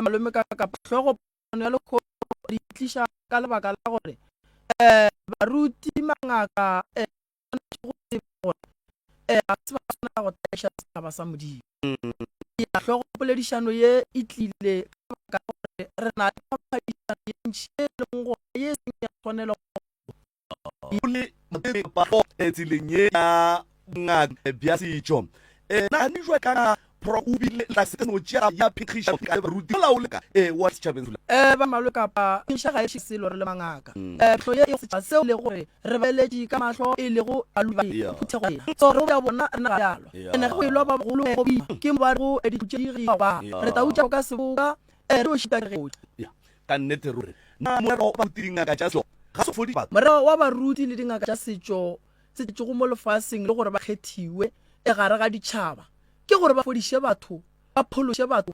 malome ka tlhogo ya lekgo di tlisha ka lebaka la gore baruti mangaka go tsena go taisha setšhaba sa Modimo ya tlhogo poledišano ye e tlile ka gore re na le phadišano ye ntši e leng gore ye seng ya tshwanela le tseleng ye ya ngaka bja setšo na ni jwa ka pro o bile la se no tšea ya phikgisha ka baruti la o leka wa setšhabeng ba malwe kapa insha ga e selo re le mangaka tlo ye setšhaba seo le gore re beletši ka mahlo e le go aluba phutego so re ya bona re na yalo ene go ilwa ba bogolo go bi ke ba go editšegi ba re ta utša ka seboka re o šita ge ka nnete ruri na morero ba tiringa ka tšaso ga se fodi ba morero wa baruti le dingaka tša setšo se go mo lefaseng le gore ba kgethiwe e gare ga ditšhaba ke gore ba fodiše batho ba phološe batho